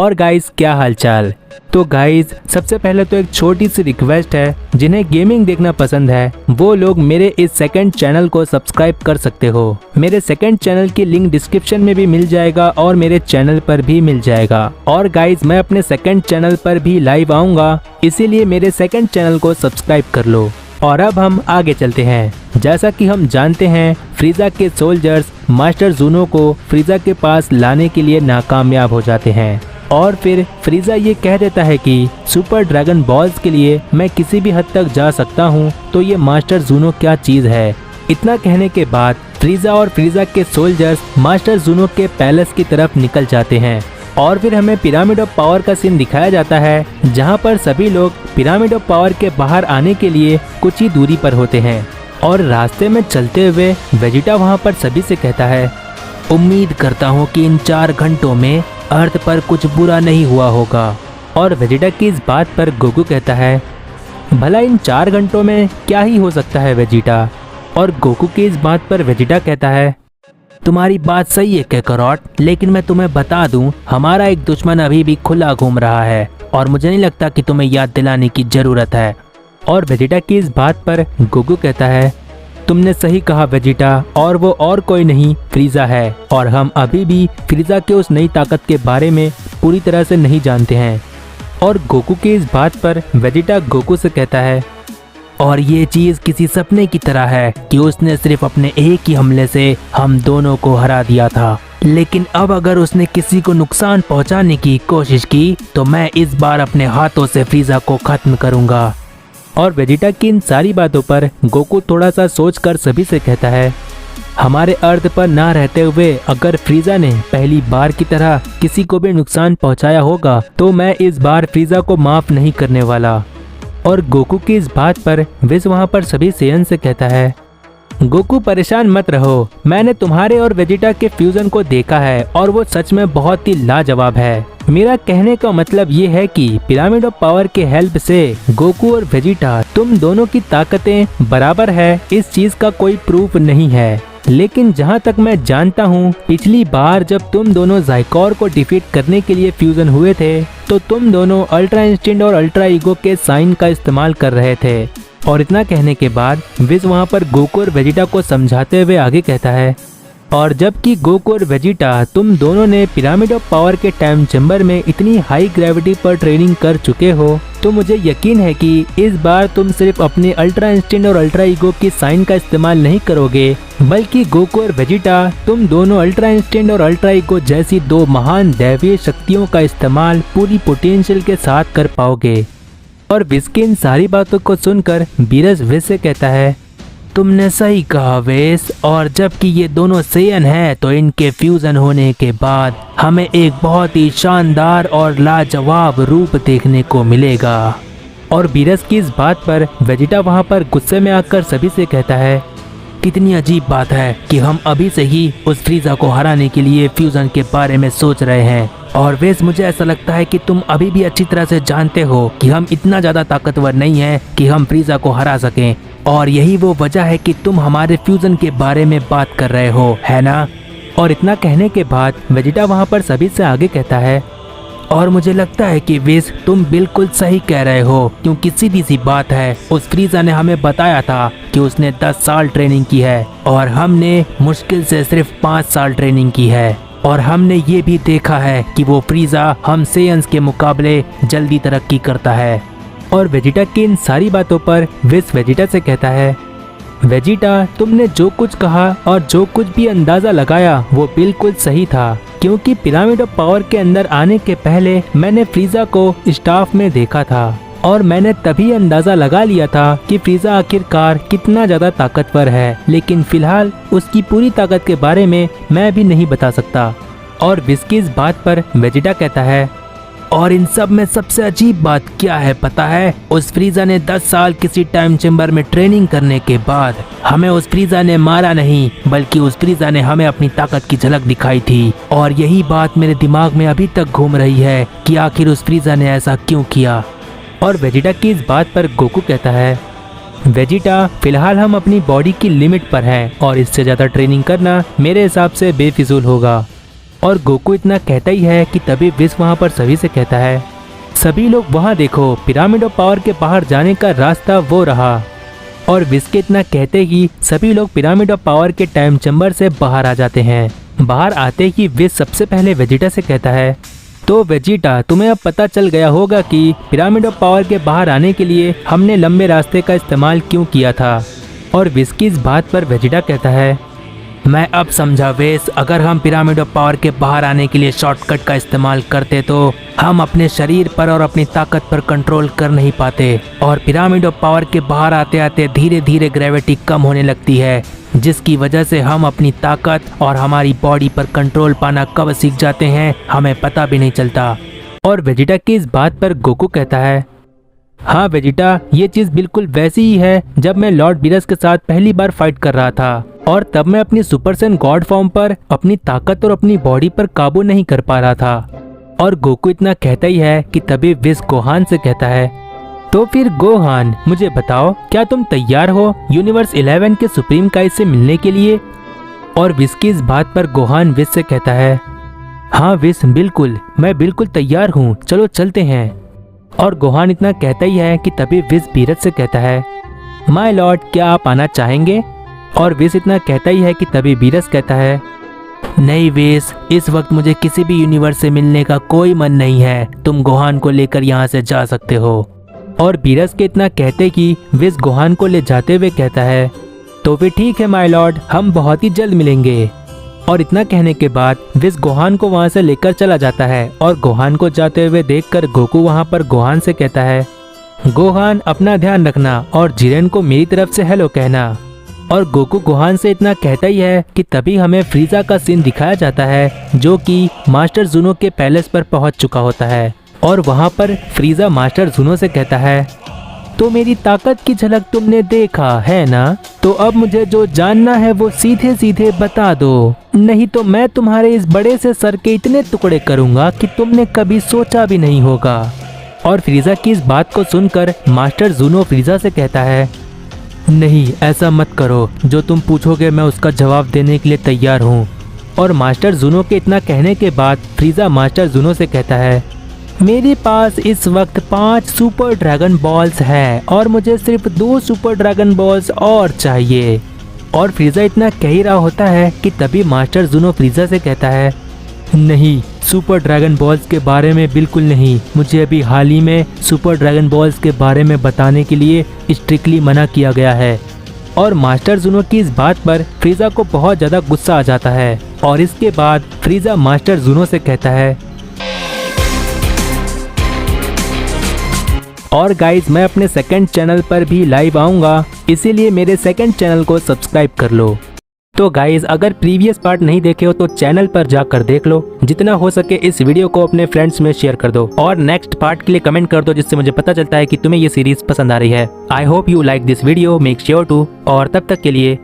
और गाइस क्या हालचाल। तो गाइस सबसे पहले तो एक छोटी सी रिक्वेस्ट है, जिन्हें गेमिंग देखना पसंद है वो लोग मेरे इस सेकंड चैनल को सब्सक्राइब कर सकते हो। मेरे सेकंड चैनल की लिंक डिस्क्रिप्शन में भी मिल जाएगा और मेरे चैनल पर भी मिल जाएगा। और गाइस मैं अपने सेकंड चैनल पर भी लाइव आऊंगा, इसीलिए मेरे सेकंड चैनल को सब्सक्राइब कर लो। और अब हम आगे चलते हैं। जैसा कि हम जानते हैं फ्रीजा के सोल्जर्स मास्टर जूनो को फ्रीजा के पास लाने के लिए नाकामयाब हो जाते हैं और फिर फ्रीजा ये कह देता है कि सुपर ड्रैगन बॉल्स के लिए मैं किसी भी हद तक जा सकता हूँ, तो ये मास्टर जूनो क्या चीज़ है। इतना कहने के बाद फ्रीजा और फ्रीजा के सोल्जर्स मास्टर जूनो के पैलेस की तरफ निकल जाते हैं और फिर हमें पिरामिड ऑफ पावर का सीन दिखाया जाता है, जहां पर सभी लोग पिरामिड ऑफ पावर के बाहर आने के लिए कुछ ही दूरी पर होते हैं। और रास्ते में चलते हुए वेजिटा वहां पर सभी से कहता है, उम्मीद करता हूं कि इन 4 घंटों में अर्थ पर कुछ बुरा नहीं हुआ होगा। और वेजिटा की इस बात पर गोकू कहता है, भला इन 4 घंटों में क्या ही हो सकता है वेजिटा। और गोकू की इस बात पर वेजिटा कहता है, तुम्हारी बात सही है कैकरॉट, लेकिन मैं तुम्हें बता दूं हमारा एक दुश्मन अभी भी खुला घूम रहा है और मुझे नहीं लगता कि तुम्हें याद दिलाने की जरूरत है। और वेजिटा की इस बात पर गोकू कहता है, तुमने सही कहा वेजिटा, और वो और कोई नहीं फ्रीजा है और हम अभी भी फ्रीजा के उस नई ताकत के बारे में पूरी तरह से नहीं जानते हैं। और गोकू की इस बात पर वेजिटा गोकू से कहता है, और ये चीज़ किसी सपने की तरह है कि उसने सिर्फ अपने एक ही हमले से हम दोनों को हरा दिया था, लेकिन अब अगर उसने किसी को नुकसान पहुंचाने की कोशिश की तो मैं इस बार अपने हाथों से फ्रीजा को खत्म करूंगा। और वेजिटा की इन सारी बातों पर गोकू थोड़ा सा सोचकर सभी से कहता है, हमारे अर्थ पर ना रहते हुए अगर फ्रीजा ने पहली बार की तरह किसी को भी नुकसान पहुंचाया होगा तो मैं इस बार फ्रीजा को माफ नहीं करने वाला। और गोकू की इस बात पर विज वहाँ पर सभी सेयन से कहता है, गोकू परेशान मत रहो, मैंने तुम्हारे और वेजिटा के फ्यूजन को देखा है और वो सच में बहुत ही लाजवाब है। मेरा कहने का मतलब ये है कि पिरामिड ऑफ पावर के हेल्प से गोकू और वेजिटा तुम दोनों की ताकतें बराबर है, इस चीज का कोई प्रूफ नहीं है। लेकिन जहाँ तक मैं जानता हूँ पिछली बार जब तुम दोनों ज़ाइकोर को डिफीट करने के लिए फ्यूजन हुए थे तो तुम दोनों अल्ट्रा इंस्टिंक्ट और अल्ट्रा ईगो के साइन का इस्तेमाल कर रहे थे। और इतना कहने के बाद विज वहाँ पर गोकू और वेजिटा को समझाते हुए आगे कहता है, और जबकि गोकू और वेजिटा तुम दोनों ने पिरामिड ऑफ पावर के टाइम चैम्बर में इतनी हाई ग्रेविटी पर ट्रेनिंग कर चुके हो तो मुझे यकीन है कि इस बार तुम सिर्फ अपने अल्ट्रा इंस्टिंक्ट और अल्ट्रा ईगो की साइन का इस्तेमाल नहीं करोगे, बल्कि गोकू और वेजिटा तुम दोनों अल्ट्रा इंस्टिंक्ट और अल्ट्रा ईगो जैसी 2 महान दैवीय शक्तियों का इस्तेमाल पूरी पोटेंशियल के साथ कर पाओगे। और विज की इन सारी बातों को सुनकर बीरज विज से कहता है, तुमने सही कहा वेस, और जबकि ये दोनों सेयन हैं तो इनके फ्यूजन होने के बाद हमें एक बहुत ही शानदार और लाजवाब रूप देखने को मिलेगा। और बीरज की इस बात पर वेजिटा वहाँ पर गुस्से में आकर सभी से कहता है, कितनी अजीब बात है कि हम अभी से ही उस फ्रीजा को हराने के लिए फ्यूजन के बारे में सोच रहे हैं। और वेस मुझे ऐसा लगता है कि तुम अभी भी अच्छी तरह से जानते हो कि हम इतना ज़्यादा ताकतवर नहीं हैं कि हम फ्रीजा को हरा सकें, और यही वो वजह है कि तुम हमारे फ्यूजन के बारे में बात कर रहे हो, है ना। और इतना कहने के बाद वेजिटा वहाँ पर सभी से आगे कहता है, और मुझे लगता है कि विज तुम बिल्कुल सही कह रहे हो, क्योंकि सीधी सी बात है उस फ्रीजा ने हमें बताया था कि उसने 10 साल ट्रेनिंग की है और हमने मुश्किल से सिर्फ 5 साल ट्रेनिंग की है। और हमने ये भी देखा है कि वो फ्रीजा हम सेयंस के मुकाबले जल्दी तरक्की करता है। और वेजिटा की इन सारी बातों पर विज वेजिटा से कहता है, वेजिटा तुमने जो कुछ कहा और जो कुछ भी अंदाजा लगाया वो बिल्कुल सही था, क्योंकि पिरामिड ऑफ पावर के अंदर आने के पहले मैंने फ्रीजा को स्टाफ में देखा था और मैंने तभी अंदाजा लगा लिया था कि फ्रीजा आखिरकार कितना ज्यादा ताकतवर है, लेकिन फिलहाल उसकी पूरी ताकत के बारे में मैं भी नहीं बता सकता। और विज की इस बात पर वेजिटा कहता है, और इन सब में सबसे अजीब बात क्या है पता है, उस फ्रीजा ने 10 साल किसी टाइम चैम्बर में ट्रेनिंग करने के बाद हमें उस फ्रीजा ने मारा नहीं, बल्कि उस फ्रीजा ने हमें अपनी ताकत की झलक दिखाई थी। और यही बात मेरे दिमाग में अभी तक घूम रही है कि आखिर उस फ्रीजा ने ऐसा क्यों किया। और वेजिटा की इस बात पर गोकू कहता है, वेजिटा फिलहाल हम अपनी बॉडी की लिमिट पर हैं और इससे ज़्यादा ट्रेनिंग करना मेरे हिसाब से बेफिजूल होगा। और गोकू इतना कहता ही है कि तभी विस वहाँ पर सभी से कहता है, सभी लोग वहाँ देखो, पिरामिड ऑफ पावर के बाहर जाने का रास्ता वो रहा। और विस के इतना कहते ही सभी लोग पिरामिड ऑफ पावर के टाइम चैम्बर से बाहर आ जाते हैं। बाहर आते ही विस सबसे पहले वेजिटा से कहता है, तो वेजिटा तुम्हें अब पता चल गया होगा कि पिरामिड ऑफ पावर के बाहर आने के लिए हमने लंबे रास्ते का इस्तेमाल क्यों किया था। और विस की इस बात पर वेजिटा कहता है, मैं अब समझा विस, अगर हम पिरामिड ऑफ पावर के बाहर आने के लिए शॉर्टकट का इस्तेमाल करते तो हम अपने शरीर पर और अपनी ताकत पर कंट्रोल कर नहीं पाते, और पिरामिड ऑफ पावर के बाहर आते आते धीरे धीरे ग्रेविटी कम होने लगती है, जिसकी वजह से हम अपनी ताकत और हमारी बॉडी पर कंट्रोल पाना कब सीख जाते हैं हमें पता भी नहीं चलता। और वेजिटा की इस बात पर गोकू कहता है, हाँ वेजिटा, ये चीज बिल्कुल वैसी ही है जब मैं लॉर्ड बीरस के साथ पहली बार फाइट कर रहा था, और तब मैं अपनी सुपर सैन गॉड फॉर्म पर अपनी ताकत और अपनी बॉडी पर काबू नहीं कर पा रहा था। और गोकू इतना कहता ही है कि तभी विस गोहान से कहता है, तो फिर गोहान मुझे बताओ, क्या तुम तैयार हो यूनिवर्स 11 के सुप्रीम काई से मिलने के लिए। और विस की इस बात पर गोहान विस से कहता है, हाँ विस बिल्कुल, मैं बिल्कुल तैयार हूँ, चलो चलते हैं। और गोहान इतना कहता ही है कि तभी विस बीरज से कहता है, माय लॉर्ड क्या आप आना चाहेंगे। और विस इतना कहता ही है कि तभी बीरज कहता है, नहीं विस, इस वक्त मुझे किसी भी यूनिवर्स से मिलने का कोई मन नहीं है, तुम गोहान को लेकर यहाँ से जा सकते हो। और बीरज के इतना कहते कि विस गोहान को ले जाते हुए कहता है, तो फिर ठीक है माय लॉर्ड, हम बहुत ही जल्द मिलेंगे। और इतना कहने के बाद विस गोहान को वहाँ से लेकर चला जाता है। और गोहान को जाते हुए देखकर गोकू वहाँ पर गोहान से कहता है, गोहान अपना ध्यान रखना और जिरेन को मेरी तरफ से हेलो कहना। और गोकू गोहान से इतना कहता ही है कि तभी हमें फ्रीजा का सीन दिखाया जाता है, जो कि मास्टर जूनो के पैलेस पर पहुंच चुका होता है। और वहां पर फ्रीजा मास्टर जूनो से कहता है, तो मेरी ताकत की झलक तुमने देखा है ना, तो अब मुझे जो जानना है वो सीधे सीधे बता दो, नहीं तो मैं तुम्हारे इस बड़े से सर के इतने टुकड़े करूंगा कि तुमने कभी सोचा भी नहीं होगा। और फ्रीजा की इस बात को सुनकर मास्टर जूनो फ्रीजा से कहता है, नहीं ऐसा मत करो, जो तुम पूछोगे मैं उसका जवाब देने के लिए तैयार हूँ। और मास्टर जूनो के इतना कहने के बाद फ्रीजा मास्टर जूनो से कहता है, मेरे पास इस वक्त 5 सुपर ड्रैगन बॉल्स हैं और मुझे सिर्फ 2 सुपर ड्रैगन बॉल्स और चाहिए। और फ्रीजा इतना कह ही रहा होता है कि तभी मास्टर जूनो फ्रीजा से कहता है, नहीं, सुपर ड्रैगन बॉल्स के बारे में बिल्कुल नहीं, मुझे अभी हाल ही में सुपर ड्रैगन बॉल्स के बारे में बताने के लिए स्ट्रिक्टली मना किया गया है। और मास्टर जूनो की इस बात पर फ्रीजा को बहुत ज़्यादा गुस्सा आ जाता है। और इसके बाद फ्रीजा मास्टर जूनो से कहता है, और गाइज मैं अपने सेकंड चैनल पर भी लाइव आऊँगा, इसीलिए मेरे सेकंड चैनल को सब्सक्राइब कर लो। तो गाइज अगर प्रीवियस पार्ट नहीं देखे हो तो चैनल पर जाकर देख लो, जितना हो सके इस वीडियो को अपने फ्रेंड्स में शेयर कर दो और नेक्स्ट पार्ट के लिए कमेंट कर दो, जिससे मुझे पता चलता है कि तुम्हें ये सीरीज पसंद आ रही है। I hope you like this video, make sure to. और तब तक के लिए